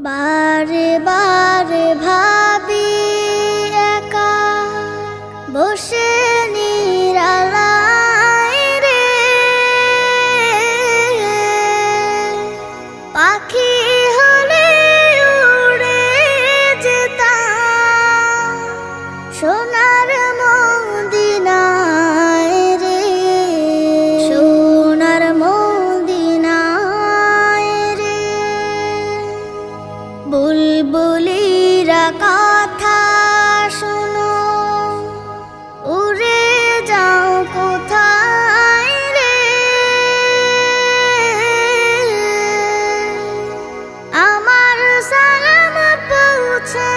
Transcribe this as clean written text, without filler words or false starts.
বারে বারে ভাবি একা বসে নিরালায় রে, পাখি হলে উড়ে যেতাম সোনার মদিনায় রে, সোনার মদিনায় রে। বুলবুলিরা কথা শোনো, উড়ে যাও কোথায় রে, আমার সালাম পৌঁছে